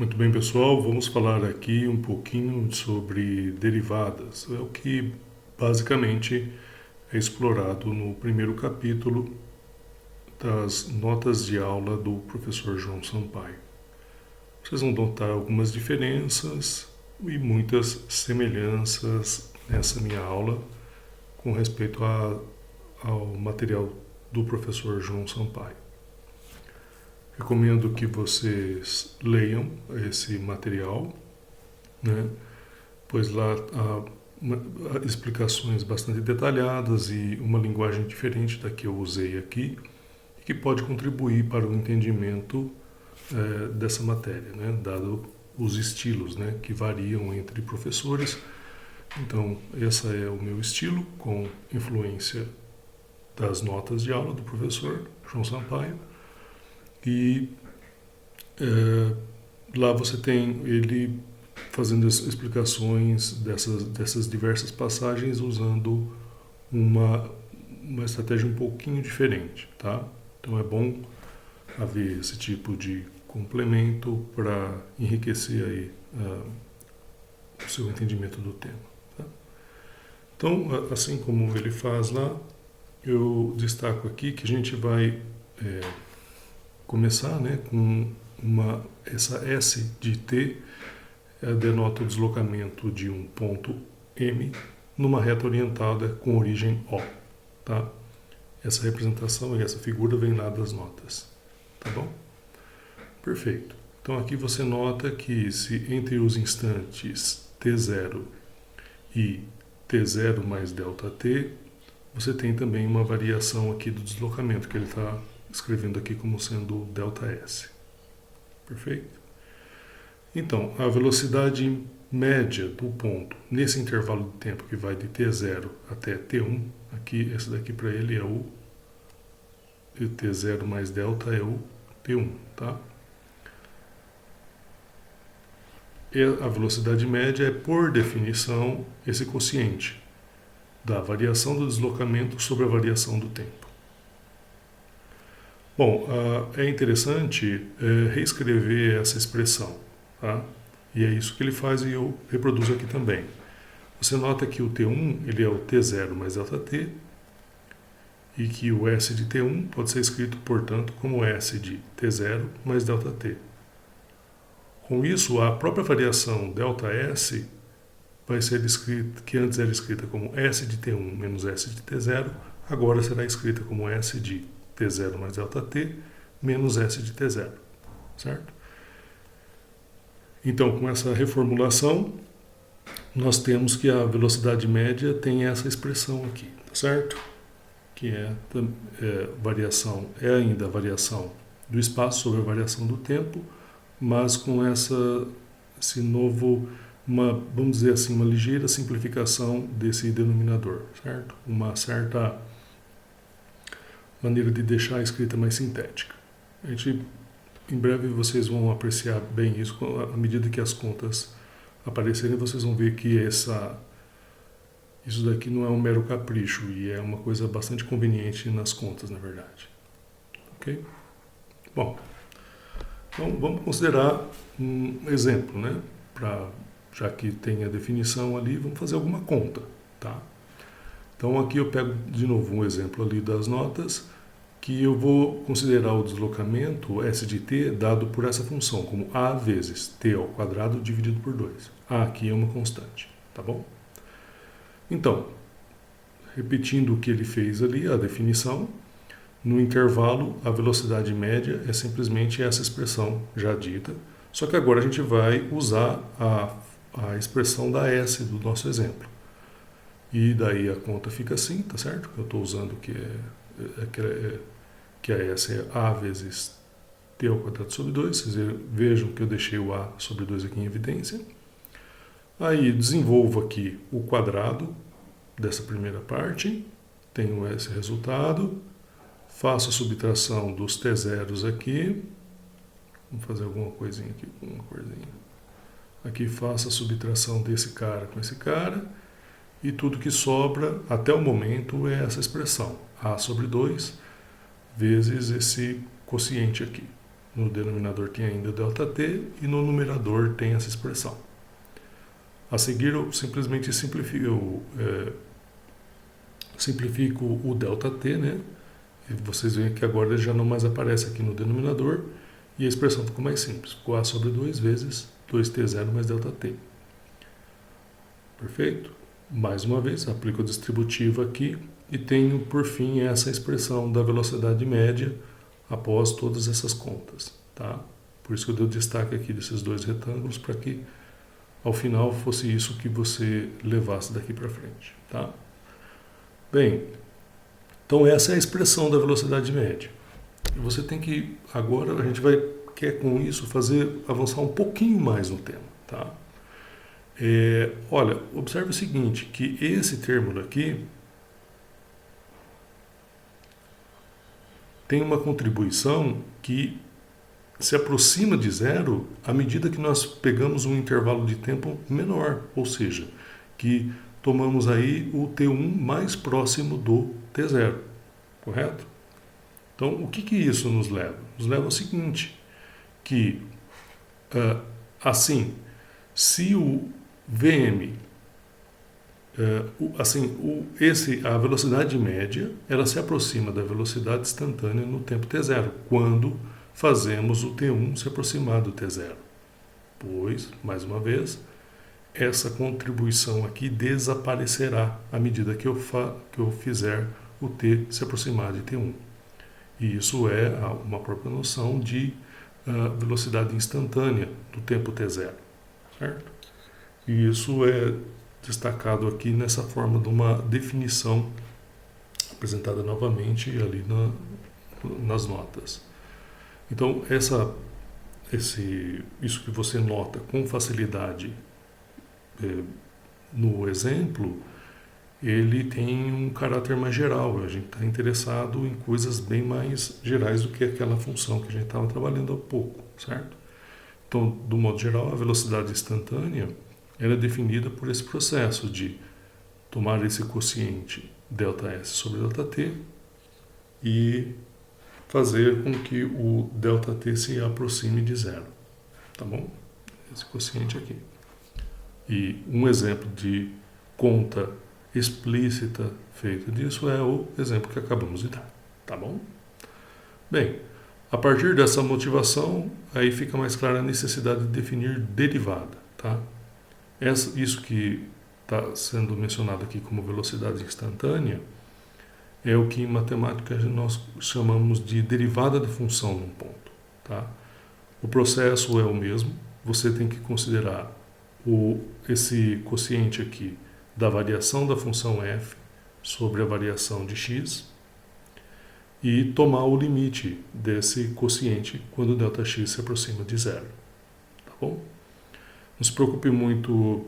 Muito bem, pessoal, vamos falar aqui um pouquinho sobre derivadas. É o que basicamente é explorado no primeiro capítulo das notas de aula do professor João Sampaio. Vocês vão notar algumas diferenças e muitas semelhanças nessa minha aula com respeito ao material do professor João Sampaio. Recomendo que vocês leiam esse material, né? Pois lá há explicações bastante detalhadas e uma linguagem diferente da que eu usei aqui, e que pode contribuir para o entendimento dessa matéria, né? Dado os estilos, né? Que variam entre professores. Então, esse é o meu estilo, com influência das notas de aula do professor João Sampaio. E lá você tem ele fazendo as explicações dessas diversas passagens usando uma estratégia um pouquinho diferente, tá? Então é bom haver esse tipo de complemento para enriquecer aí o seu entendimento do tema. Tá? Então, assim como ele faz lá, eu destaco aqui que a gente vai começar, né, com essa S de T denota o deslocamento de um ponto M numa reta orientada com origem O. Tá? Essa representação e essa figura vem lá das notas. Tá bom? Perfeito. Então aqui você nota que se entre os instantes T0 e T0 mais ΔT, você tem também uma variação aqui do deslocamento, que ele está escrevendo aqui como sendo ΔS. Perfeito? Então, a velocidade média do ponto nesse intervalo de tempo que vai de T0 até T1, aqui, esse daqui para ele é o T0 mais delta é o T1, tá? E a velocidade média é, por definição, esse quociente da variação do deslocamento sobre a variação do tempo. Bom, é interessante reescrever essa expressão, tá? E é isso que ele faz e eu reproduzo aqui também. Você nota que o T1 ele é o T0 mais ΔT e que o S de T1 pode ser escrito, portanto, como S de T0 mais ΔT. Com isso, a própria variação ΔS vai ser escrita, que antes era escrita como S de T1 menos S de T0, agora será escrita como S de T0 mais ΔT menos S de T0, certo? Então, com essa reformulação, nós temos que a velocidade média tem essa expressão aqui, tá certo? Que ainda a variação do espaço sobre a variação do tempo, mas com esse novo, vamos dizer assim, uma ligeira simplificação desse denominador, certo? Uma certa maneira de deixar a escrita mais sintética. Em breve vocês vão apreciar bem isso, à medida que as contas aparecerem, vocês vão ver que isso daqui não é um mero capricho e é uma coisa bastante conveniente nas contas, na verdade. Ok? Bom, então vamos considerar um exemplo, né? Já que tem a definição ali, vamos fazer alguma conta, tá? Então aqui eu pego de novo um exemplo ali das notas, que eu vou considerar o deslocamento S de t dado por essa função, como A vezes t ao quadrado dividido por 2. A aqui é uma constante, tá bom? Então, repetindo o que ele fez ali, a definição, no intervalo a velocidade média é simplesmente essa expressão já dita, só que agora a gente vai usar a expressão da S do nosso exemplo. E daí a conta fica assim, tá certo? Eu estou usando que a S é A vezes T ao quadrado sobre 2. Vocês vejam que eu deixei o A sobre 2 aqui em evidência. Aí desenvolvo aqui o quadrado dessa primeira parte. Tenho esse resultado. Faço a subtração dos T zeros aqui. Vamos fazer alguma coisinha aqui com uma corzinha. Aqui faço a subtração desse cara com esse cara. E tudo que sobra, até o momento, é essa expressão. A sobre 2 vezes esse quociente aqui. No denominador tem ainda o ΔT e no numerador tem essa expressão. A seguir eu simplesmente simplifico o ΔT, né? E vocês veem que agora ele já não mais aparece aqui no denominador e a expressão ficou mais simples. Ficou A sobre 2 vezes 2T0 mais ΔT. Perfeito? Mais uma vez, aplico a distributiva aqui e tenho, por fim, essa expressão da velocidade média após todas essas contas. Tá? Por isso que eu dei o destaque aqui desses dois retângulos, para que ao final fosse isso que você levasse daqui para frente. Tá? Bem, então essa é a expressão da velocidade média. E você tem que, agora a gente quer com isso avançar um pouquinho mais no tema. Tá? Olha, observe o seguinte, que esse termo aqui tem uma contribuição que se aproxima de zero à medida que nós pegamos um intervalo de tempo menor, ou seja, que tomamos aí o T1 mais próximo do T0, correto? Então, o que isso nos leva? Nos leva ao seguinte, que assim, se o Vm, a velocidade média, ela se aproxima da velocidade instantânea no tempo t0, quando fazemos o t1 se aproximar do t0. Pois, mais uma vez, essa contribuição aqui desaparecerá à medida que eu fizer o t se aproximar de t1. E isso é uma própria noção de velocidade instantânea do tempo t0, certo? E isso é destacado aqui nessa forma de uma definição apresentada novamente ali nas notas. Então, isso que você nota com facilidade no exemplo, ele tem um caráter mais geral. A gente está interessado em coisas bem mais gerais do que aquela função que a gente estava trabalhando há pouco, certo? Então, do modo geral, a velocidade instantânea ela é definida por esse processo de tomar esse quociente ΔS sobre ΔT e fazer com que o ΔT se aproxime de zero. Tá bom? Esse quociente aqui. E um exemplo de conta explícita feito disso é o exemplo que acabamos de dar. Tá bom? Bem, a partir dessa motivação, aí fica mais clara a necessidade de definir derivada. Tá? Isso que está sendo mencionado aqui como velocidade instantânea é o que em matemática nós chamamos de derivada da função num ponto. Tá? O processo é o mesmo, você tem que considerar esse quociente aqui da variação da função f sobre a variação de x e tomar o limite desse quociente quando ΔX se aproxima de zero. Tá bom? Não se preocupe muito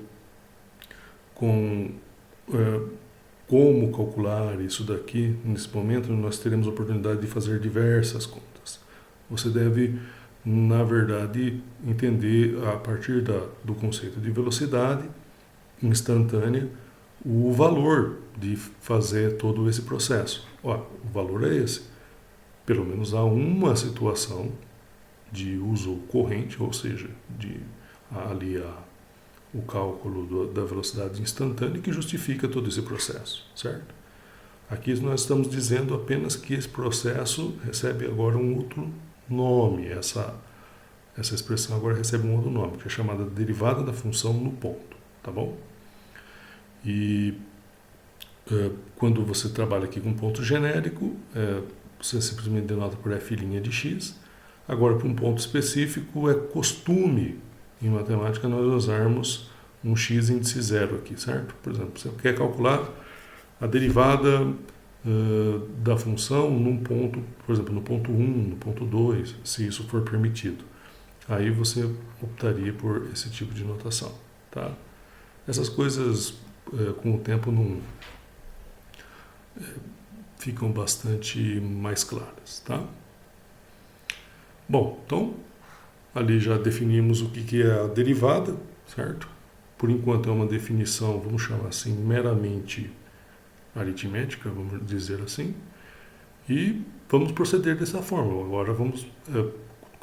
com como calcular isso daqui. Nesse momento, nós teremos a oportunidade de fazer diversas contas. Você deve, na verdade, entender, a partir do conceito de velocidade instantânea, o valor de fazer todo esse processo. O valor é esse. Pelo menos há uma situação de uso corrente, ou seja, o cálculo da velocidade instantânea que justifica todo esse processo, certo? Aqui nós estamos dizendo apenas que esse processo recebe agora um outro nome. Essa expressão agora recebe um outro nome, que é chamada derivada da função no ponto, tá bom? E quando você trabalha aqui com um ponto genérico, você simplesmente denota por f' de x. Agora, para um ponto específico, é costume em matemática nós usarmos um x índice zero aqui, certo? Por exemplo, você quer calcular a derivada da função num ponto, por exemplo, no ponto 1, no ponto 2, se isso for permitido. Aí você optaria por esse tipo de notação, tá? Essas coisas, com o tempo, não ficam bastante mais claras, tá? Bom, então, ali já definimos o que é a derivada, certo? Por enquanto é uma definição, vamos chamar assim, meramente aritmética, vamos dizer assim. E vamos proceder dessa forma. Agora vamos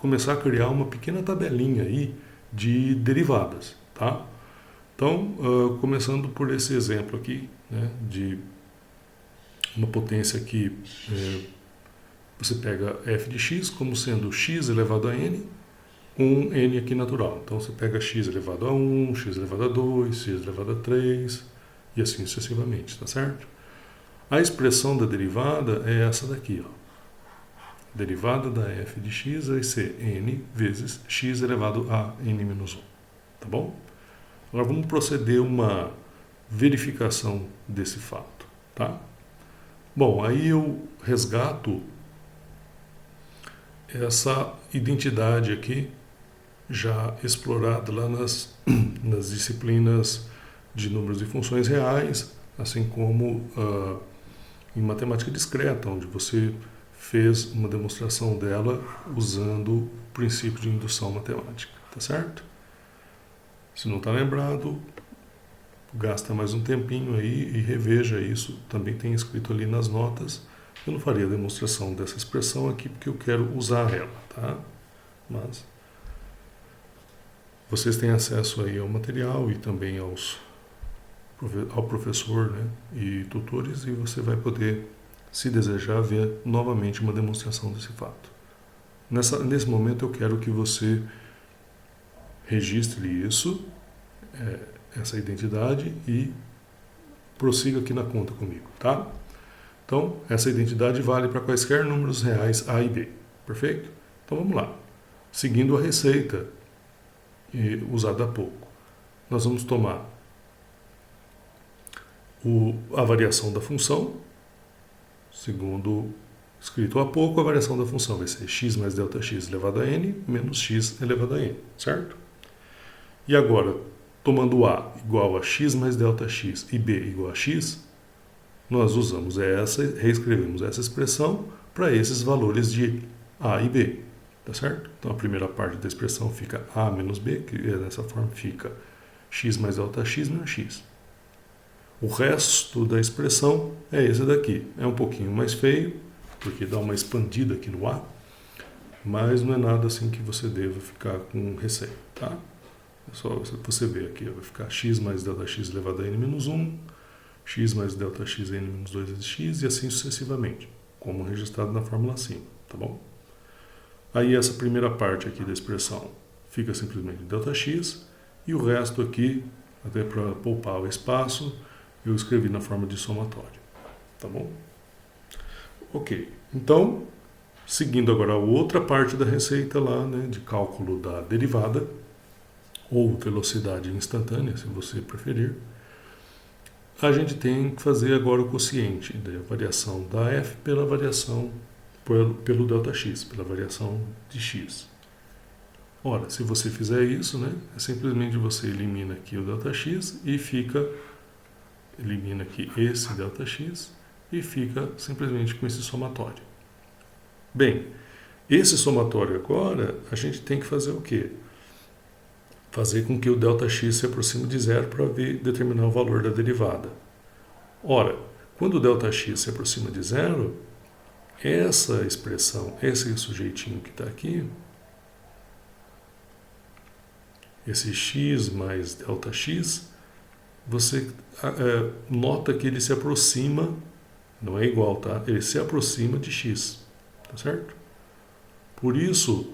começar a criar uma pequena tabelinha aí de derivadas, tá? Então, começando por esse exemplo aqui, né, de uma potência que você pega f de x como sendo x elevado a n, com n aqui natural. Então você pega x elevado a 1, x elevado a 2, x elevado a 3 e assim sucessivamente, tá certo? A expressão da derivada é essa daqui, ó. Derivada da f de x vai ser n vezes x elevado a n menos 1, tá bom? Agora vamos proceder uma verificação desse fato, tá? Bom, aí eu resgato essa identidade aqui, já explorada lá nas disciplinas de números e funções reais, assim como em matemática discreta, onde você fez uma demonstração dela usando o princípio de indução matemática, tá certo? Se não está lembrado, gasta mais um tempinho aí e reveja isso, também tem escrito ali nas notas. Eu não faria a demonstração dessa expressão aqui porque eu quero usar ela, tá? Mas vocês têm acesso aí ao material e também ao professor, né, e tutores, e você vai poder, se desejar, ver novamente uma demonstração desse fato. Nesse momento eu quero que você registre isso, essa identidade, e prossiga aqui na conta comigo, tá? Então, essa identidade vale para quaisquer números reais A e B, perfeito? Então vamos lá. Seguindo a receita usada há pouco, nós vamos tomar a variação da função, segundo escrito há pouco, a variação da função vai ser x mais Δx elevado a n menos x elevado a n, certo? E agora, tomando A igual a x mais Δx e B igual a x, nós usamos reescrevemos essa expressão para esses valores de A e B, tá certo? Então a primeira parte da expressão fica A menos B, que dessa forma fica x mais Δx menos x. O resto da expressão é esse daqui. É um pouquinho mais feio, porque dá uma expandida aqui no A, mas não é nada assim que você deva ficar com receio, tá? É só você ver aqui, vai ficar x mais Δx elevado a n menos 1, x mais Δx n menos 2 vezes x, e assim sucessivamente, como registrado na fórmula acima, tá bom? Aí essa primeira parte aqui da expressão fica simplesmente Δx, e o resto aqui, até para poupar o espaço, eu escrevi na forma de somatório, tá bom? Ok, então, seguindo agora a outra parte da receita lá, né, de cálculo da derivada, ou velocidade instantânea, se você preferir, a gente tem que fazer agora o quociente da variação da f pela variação pelo Δx, pela variação de x. Ora, se você fizer isso, né, é simplesmente você elimina aqui o Δx e elimina aqui esse Δx e fica simplesmente com esse somatório. Bem, esse somatório agora, a gente tem que fazer o quê? Fazer com que o ΔX se aproxime de zero para determinar o valor da derivada. Ora, quando o ΔX se aproxima de zero, essa expressão, esse sujeitinho que está aqui, esse x mais ΔX, você nota que ele se aproxima, não é igual, tá? Ele se aproxima de x, tá certo? Por isso,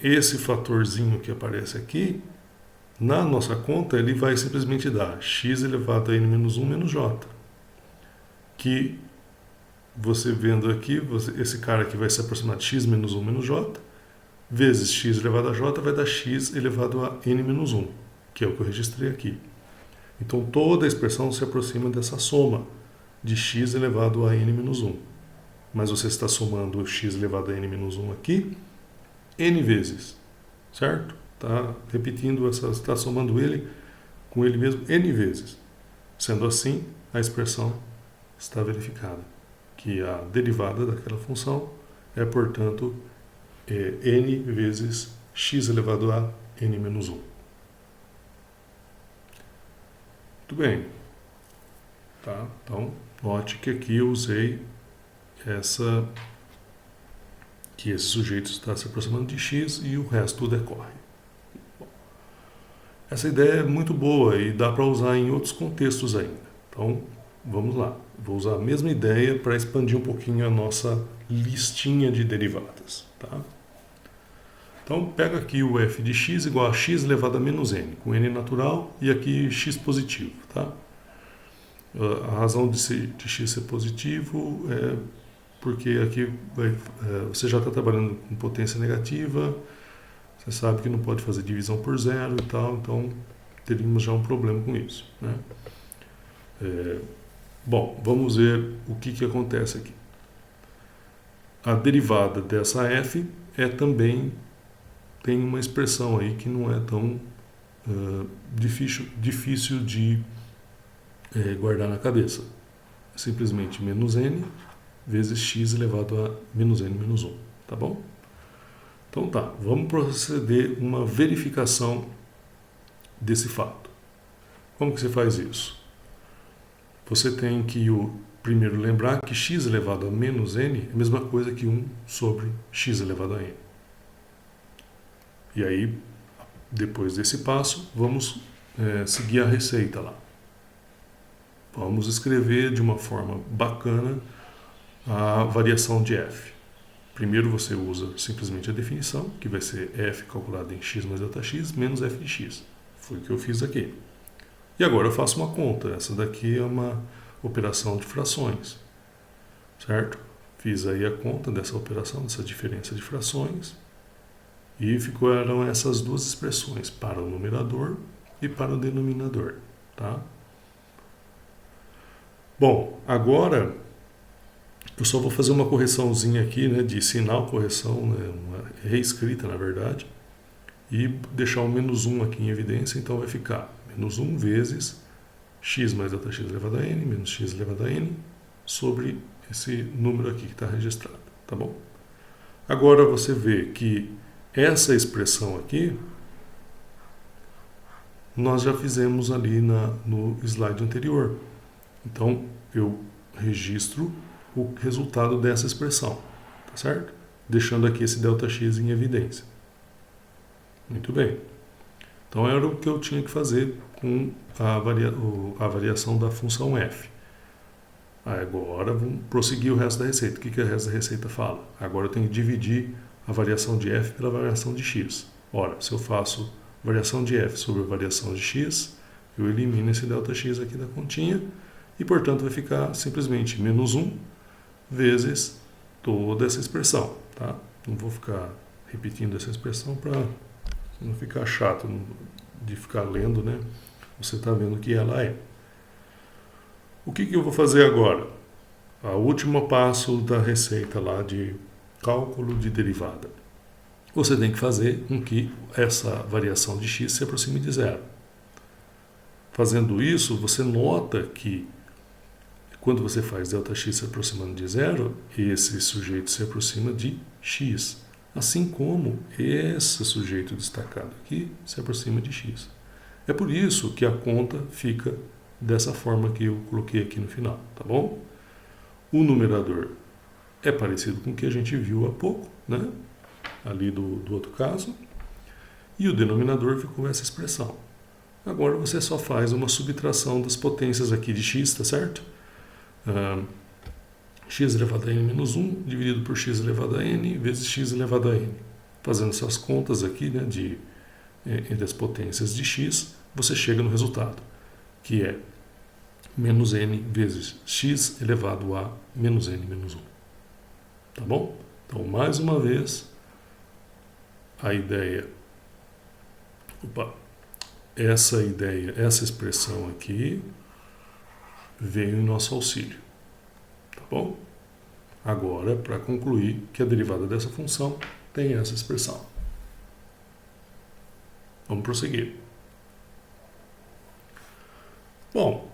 esse fatorzinho que aparece aqui, na nossa conta, ele vai simplesmente dar x elevado a n menos 1 menos j. Que, você vendo aqui, esse cara aqui vai se aproximar de x menos 1 menos j, vezes x elevado a j vai dar x elevado a n menos 1, que é o que eu registrei aqui. Então, toda a expressão se aproxima dessa soma de x elevado a n menos 1. Mas você está somando x elevado a n menos 1 aqui, n vezes, certo? Está repetindo, está somando ele com ele mesmo n vezes. Sendo assim, a expressão está verificada, que a derivada daquela função é, portanto, n vezes x elevado a n menos 1. Muito bem. Tá? Então, note que aqui eu usei que esse sujeito está se aproximando de x e o resto decorre. Essa ideia é muito boa e dá para usar em outros contextos ainda. Então, vamos lá. Vou usar a mesma ideia para expandir um pouquinho a nossa listinha de derivadas. Tá? Então, pega aqui o f de x igual a x elevado a menos n, com n natural e aqui x positivo. Tá? A razão de x ser positivo é porque aqui você já está trabalhando com potência negativa, você sabe que não pode fazer divisão por zero e tal, então teríamos já um problema com isso. Né? Bom, vamos ver o que acontece aqui. A derivada dessa f tem uma expressão aí que não é tão difícil de guardar na cabeça. Simplesmente menos n vezes x elevado a menos n menos 1. Tá bom? Então tá, vamos proceder uma verificação desse fato. Como que você faz isso? Você tem que primeiro lembrar que x elevado a menos n é a mesma coisa que 1 sobre x elevado a n. E aí, depois desse passo, vamos seguir a receita lá. Vamos escrever de uma forma bacana a variação de f. Primeiro você usa simplesmente a definição, que vai ser f calculado em x mais Δx menos f de x. Foi o que eu fiz aqui. E agora eu faço uma conta. Essa daqui é uma operação de frações. Certo? Fiz aí a conta dessa operação, dessa diferença de frações. E ficaram essas duas expressões, para o numerador e para o denominador. Tá? Bom, agora eu só vou fazer uma correçãozinha aqui, né, de sinal, correção, né, uma reescrita na verdade, e deixar o menos 1 aqui em evidência, então vai ficar menos 1 vezes x mais Δx elevado a n, menos x elevado a n, sobre esse número aqui que está registrado, tá bom? Agora você vê que essa expressão aqui, nós já fizemos ali no slide anterior. Então, eu registro o resultado dessa expressão, tá certo? Deixando aqui esse ΔX em evidência. Muito bem. Então, era o que eu tinha que fazer com a variação da função f. Agora, vamos prosseguir o resto da receita. O que o resto da receita fala? Agora eu tenho que dividir a variação de f pela variação de x. Ora, se eu faço variação de f sobre a variação de x, eu elimino esse ΔX aqui da continha e, portanto, vai ficar simplesmente menos 1 vezes toda essa expressão. Tá? Não vou ficar repetindo essa expressão para não ficar chato de ficar lendo, né? Você está vendo que ela é. O que eu vou fazer agora? O último passo da receita lá de cálculo de derivada. Você tem que fazer com que essa variação de x se aproxime de zero. Fazendo isso, você nota que quando você faz ΔX se aproximando de zero, esse sujeito se aproxima de x. Assim como esse sujeito destacado aqui se aproxima de x. É por isso que a conta fica dessa forma que eu coloquei aqui no final, tá bom? O numerador é parecido com o que a gente viu há pouco, né? Ali do outro caso. E o denominador ficou essa expressão. Agora você só faz uma subtração das potências aqui de x, tá certo? X elevado a n menos 1 dividido por x elevado a n vezes x elevado a n. Fazendo essas contas aqui, né, entre as potências de x, você chega no resultado, que é menos n vezes x elevado a menos n menos 1. Tá bom? Então, mais uma vez, a ideia... essa expressão aqui veio em nosso auxílio. Tá bom? Agora, para concluir que a derivada dessa função tem essa expressão. Vamos prosseguir. Bom,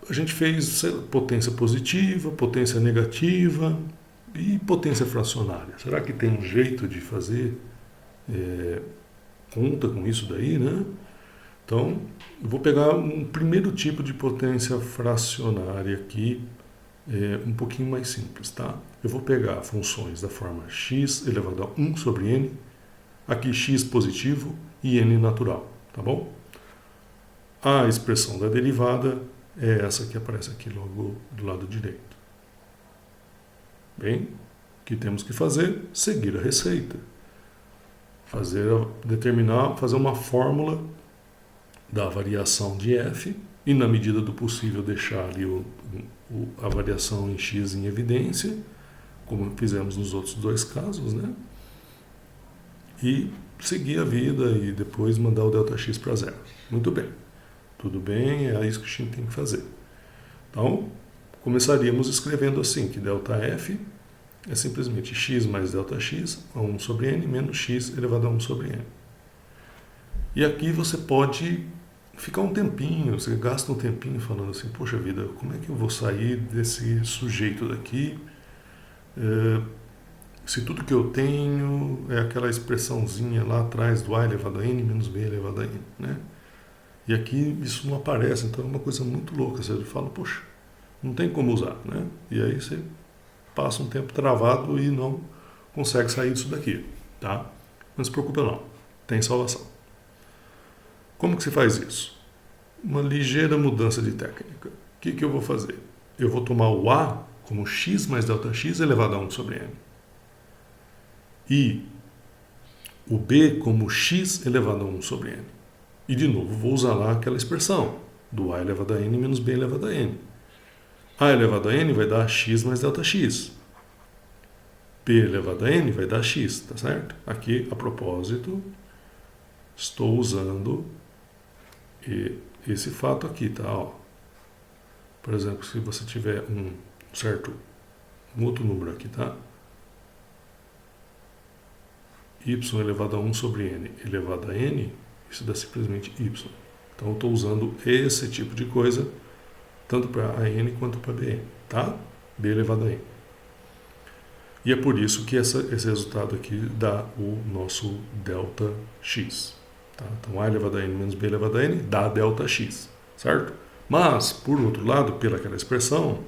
a gente fez potência positiva, potência negativa e potência fracionária. Será que tem um jeito de fazer conta com isso daí, né? Então, eu vou pegar um primeiro tipo de potência fracionária aqui um pouquinho mais simples, tá? Eu vou pegar funções da forma x elevado a 1 sobre n, aqui x positivo e n natural, tá bom? A expressão da derivada é essa que aparece aqui logo do lado direito. Bem, o que temos que fazer? Seguir a receita. Fazer uma fórmula da variação de f e, na medida do possível, deixar ali a variação em x em evidência, como fizemos nos outros dois casos, né? E seguir a vida e depois mandar o ΔX para zero. Muito bem. Tudo bem, é isso que a gente tem que fazer. Então, começaríamos escrevendo assim, que ΔF é simplesmente x mais ΔX a 1 sobre n menos x elevado a 1 sobre n. E aqui você pode ficar um tempinho, você gasta um tempinho falando assim, poxa vida, como é que eu vou sair desse sujeito daqui? Se tudo que eu tenho é aquela expressãozinha lá atrás do a elevado a n menos b elevado a n, né? E aqui isso não aparece, então é uma coisa muito louca. Você fala, poxa, não tem como usar, né? E aí você passa um tempo travado e não consegue sair disso daqui, tá? Não se preocupe não, tem salvação. Como que se faz isso? Uma ligeira mudança de técnica. O que eu vou fazer? Eu vou tomar o a como x mais ΔX elevado a 1 sobre n. E o b como x elevado a 1 sobre n. E, de novo, vou usar lá aquela expressão do a elevado a n menos b elevado a n. A elevado a n vai dar x mais ΔX. B elevado a n vai dar x, tá certo? Aqui, a propósito, estou usando esse fato aqui, tá? Ó. Por exemplo, se você tiver um outro número aqui, tá? Y elevado a 1 sobre n elevado a n, isso dá simplesmente y. Então, eu estou usando esse tipo de coisa, tanto para a n quanto para bn, tá? B elevado a n. E é por isso que esse resultado aqui dá o nosso ΔX. Tá? Então, a elevado a n menos b elevado a n dá ΔX, certo? Mas, por outro lado, pelaquela expressão,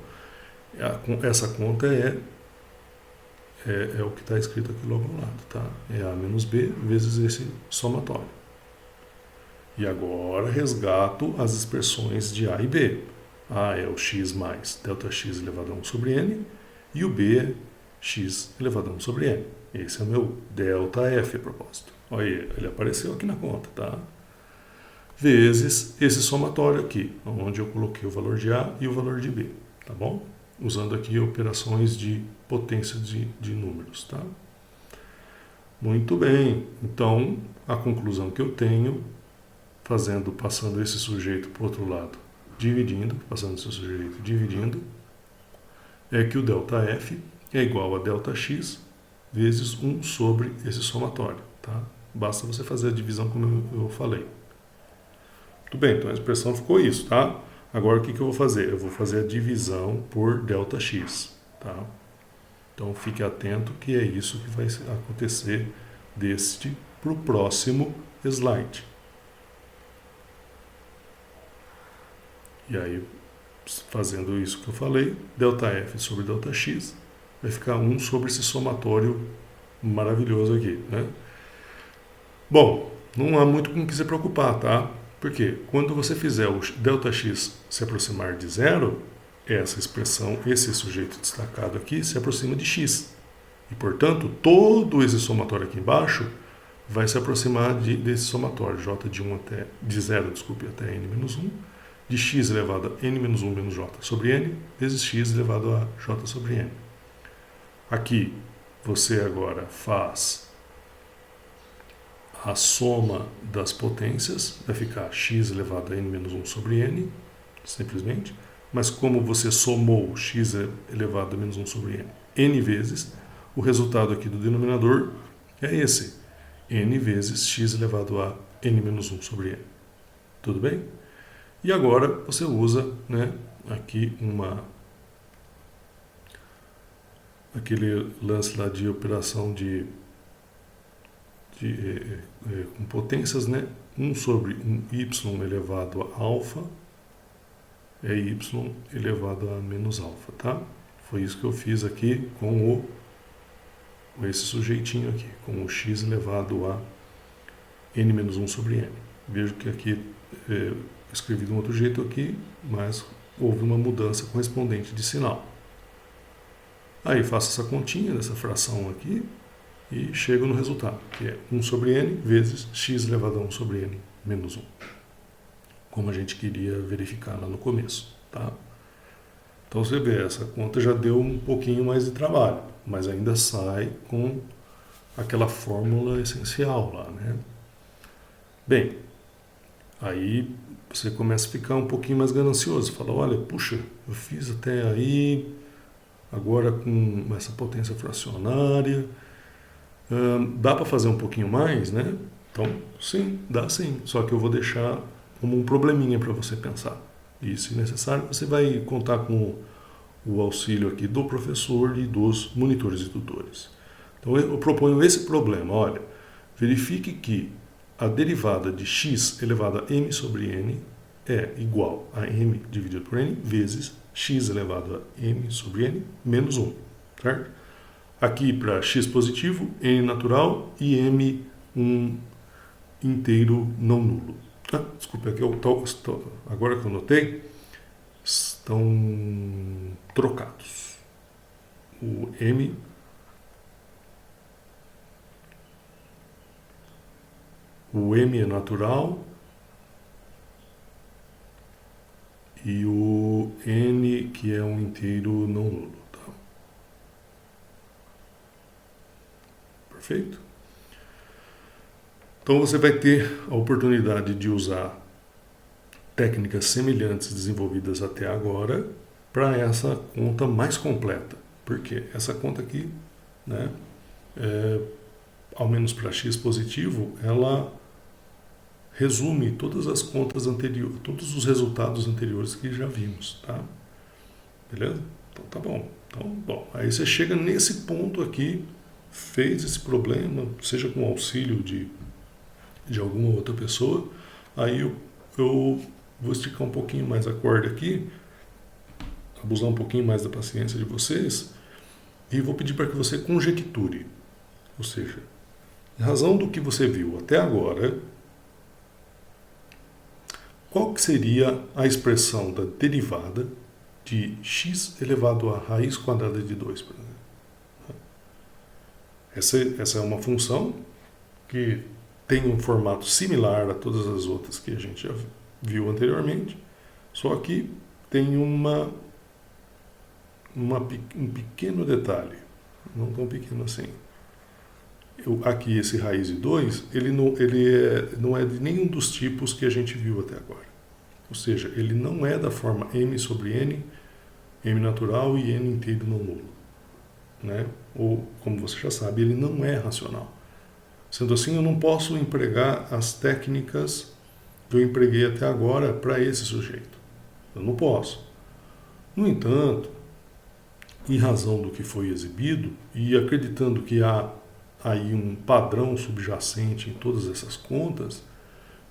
essa conta é o que está escrito aqui logo ao lado, tá? É a menos b vezes esse somatório. E agora resgato as expressões de a e b. A é o x mais ΔX elevado a 1 sobre n, e o b é x elevado a 1 sobre n. Esse é o meu ΔF, a propósito. Olha aí, ele apareceu aqui na conta, tá? Vezes esse somatório aqui, onde eu coloquei o valor de a e o valor de b, tá bom? Usando aqui operações de potência de números, tá? Muito bem. Então, a conclusão que eu tenho, passando esse sujeito para o outro lado, passando esse sujeito dividindo, é que o ΔF é igual a ΔX vezes 1 sobre esse somatório, tá? Basta você fazer a divisão como eu falei. Muito bem, então a expressão ficou isso, tá? Agora o que eu vou fazer? Eu vou fazer a divisão por ΔX, tá? Então fique atento que é isso que vai acontecer deste para o próximo slide. E aí, fazendo isso que eu falei, ΔF sobre ΔX vai ficar 1 sobre esse somatório maravilhoso aqui, né? Bom, não há muito com o que se preocupar, tá? Porque quando você fizer o ΔX se aproximar de zero, essa expressão, esse sujeito destacado aqui, se aproxima de x. E, portanto, todo esse somatório aqui embaixo vai se aproximar desse somatório, de 0 até n menos 1, de x elevado a n menos 1 menos j sobre n, vezes x elevado a j sobre n. Aqui, você agora faz a soma das potências, vai ficar x elevado a n menos 1 sobre n, simplesmente, mas como você somou x elevado a menos 1 sobre n vezes, o resultado aqui do denominador é esse, n vezes x elevado a n menos 1 sobre n. Tudo bem? E agora você usa, né, aqui aquele lance lá de operação com potências, né? 1 sobre 1 y elevado a alfa é y elevado a menos alfa, tá? Foi isso que eu fiz aqui com esse sujeitinho aqui, com o x elevado a n menos 1 sobre n. Vejo que aqui escrevi de um outro jeito aqui, mas houve uma mudança correspondente de sinal. Aí faço essa continha dessa fração aqui e chego no resultado, que é 1 sobre n vezes x elevado a 1 sobre n menos 1. Como a gente queria verificar lá no começo, tá? Então você vê, essa conta já deu um pouquinho mais de trabalho, mas ainda sai com aquela fórmula essencial lá, né? Bem, aí você começa a ficar um pouquinho mais ganancioso, fala, olha, puxa, eu fiz até aí, agora com essa potência fracionária, dá para fazer um pouquinho mais, né? Então, sim, dá sim, só que eu vou deixar como um probleminha para você pensar. E, se necessário, você vai contar com o auxílio aqui do professor e dos monitores e tutores. Então, eu proponho esse problema. Olha, verifique que a derivada de x elevado a m sobre n é igual a m dividido por n vezes x elevado a m sobre n menos 1, certo? Aqui para x positivo, n natural e m um inteiro não nulo. Desculpa, aqui agora que eu notei, estão trocados. O m é natural e o n, que é um inteiro não nulo. Tá? Perfeito? Então você vai ter a oportunidade de usar técnicas semelhantes desenvolvidas até agora para essa conta mais completa. Porque essa conta aqui, né, ao menos para x positivo, ela resume todas as contas anteriores, todos os resultados anteriores que já vimos, tá? Beleza? Então tá bom. Então, bom, aí você chega nesse ponto aqui, fez esse problema, seja com auxílio de alguma outra pessoa, aí eu vou esticar um pouquinho mais a corda aqui, abusar um pouquinho mais da paciência de vocês, e vou pedir para que você conjecture. Ou seja, em razão do que você viu até agora, qual que seria a expressão da derivada de x elevado à raiz quadrada de 2, por exemplo? Essa é uma função que tem um formato similar a todas as outras que a gente já viu anteriormente, só que tem um pequeno detalhe, não tão pequeno assim. Aqui esse raiz de 2, ele não é de nenhum dos tipos que a gente viu até agora. Ou seja, ele não é da forma m sobre n, m natural e n inteiro não nulo. Né? Ou, como você já sabe, ele não é racional. Sendo assim, eu não posso empregar as técnicas que eu empreguei até agora para esse sujeito. Eu não posso. No entanto, em razão do que foi exibido e acreditando que há aí um padrão subjacente em todas essas contas,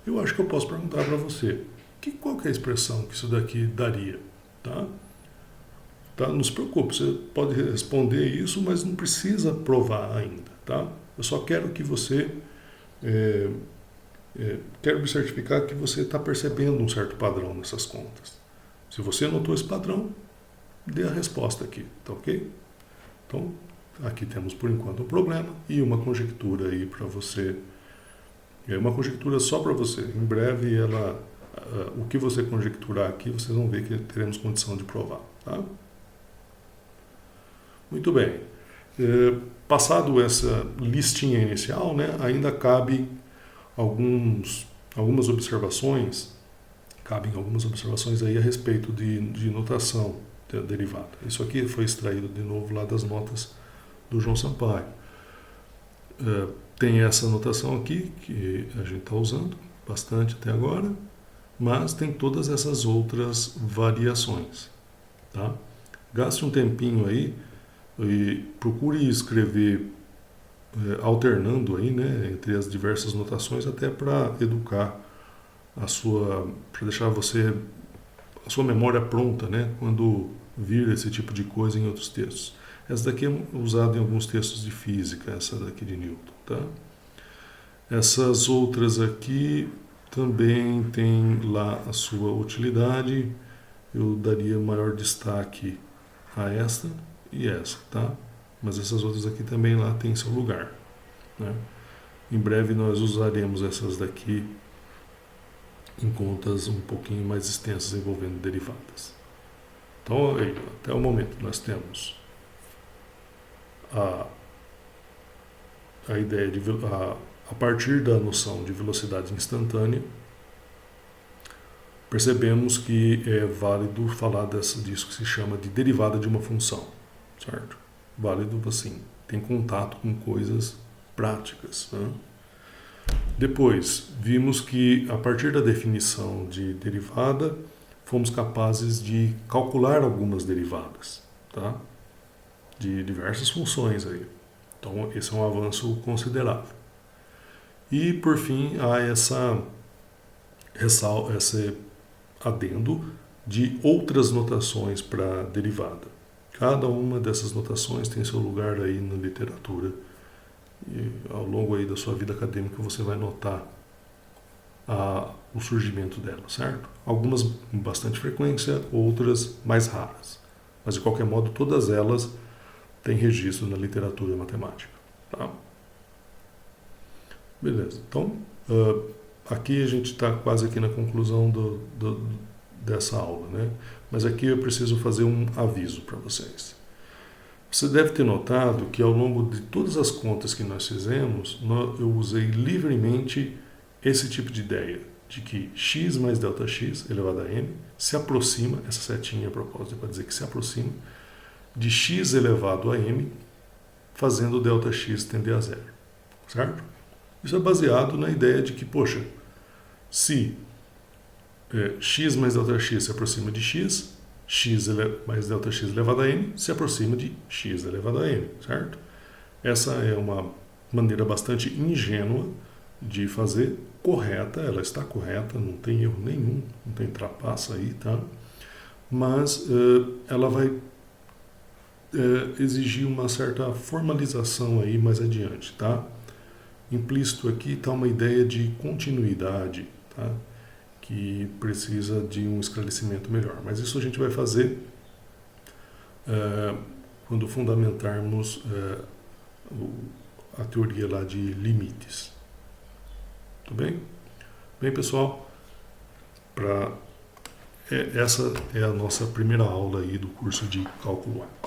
eu acho que eu posso perguntar para você, qual que é a expressão que isso daqui daria? Tá? Não se preocupe, você pode responder isso, mas não precisa provar ainda. Tá? Eu só quero que você... quero me certificar que você está percebendo um certo padrão nessas contas. Se você notou esse padrão, dê a resposta aqui, tá ok? Então, aqui temos por enquanto um problema e uma conjectura aí para você. É uma conjectura só para você. Em breve, o que você conjecturar aqui, vocês vão ver que teremos condição de provar. Tá? Muito bem. Passado essa listinha inicial, né, ainda cabe algumas observações. Cabem algumas observações aí a respeito de notação da derivada. Isso aqui foi extraído de novo lá das notas do João Sampaio. Tem essa notação aqui que a gente está usando bastante até agora, mas tem todas essas outras variações. Tá? Gaste um tempinho aí e procure escrever alternando aí, né, entre as diversas notações, até para educar para deixar você a sua memória pronta, né, quando vir esse tipo de coisa em outros textos. Essa daqui é usada em alguns textos de física, essa daqui de Newton, tá? Essas outras aqui também têm lá a sua utilidade. Eu daria maior destaque a esta e essa, tá? Mas essas outras aqui também lá têm seu lugar, né? Em breve nós usaremos essas daqui em contas um pouquinho mais extensas envolvendo derivadas. Então, aí, até o momento nós temos a ideia de a partir da noção de velocidade instantânea, percebemos que é válido falar disso que se chama de derivada de uma função, certo? Válido, assim, tem contato com coisas práticas, né? Depois, vimos que a partir da definição de derivada, fomos capazes de calcular algumas derivadas, tá? De diversas funções aí. Então, esse é um avanço considerável. E, por fim, há esse adendo de outras notações para derivada. Cada uma dessas notações tem seu lugar aí na literatura e ao longo aí da sua vida acadêmica você vai notar o surgimento dela, certo? Algumas com bastante frequência, outras mais raras. Mas, de qualquer modo, todas elas têm registro na literatura matemática, tá? Beleza, então aqui a gente está quase aqui na conclusão dessa aula, né? Mas aqui eu preciso fazer um aviso para vocês. Você deve ter notado que ao longo de todas as contas que nós fizemos, eu usei livremente esse tipo de ideia, de que x mais ΔX elevado a m se aproxima, essa setinha a propósito para dizer que se aproxima, de x elevado a m, fazendo ΔX tender a zero, certo? Isso é baseado na ideia de que, poxa, se x mais ΔX se aproxima de x, x mais ΔX elevado a m se aproxima de x elevado a m, certo? Essa é uma maneira bastante ingênua de fazer, correta, ela está correta, não tem erro nenhum, não tem trapaça aí, tá? Mas ela vai exigir uma certa formalização aí mais adiante, tá? Implícito aqui está uma ideia de continuidade, tá? Que precisa de um esclarecimento melhor. Mas isso a gente vai fazer quando fundamentarmos a teoria lá de limites. Tudo bem? Bem, pessoal, essa é a nossa primeira aula aí do curso de Cálculo A.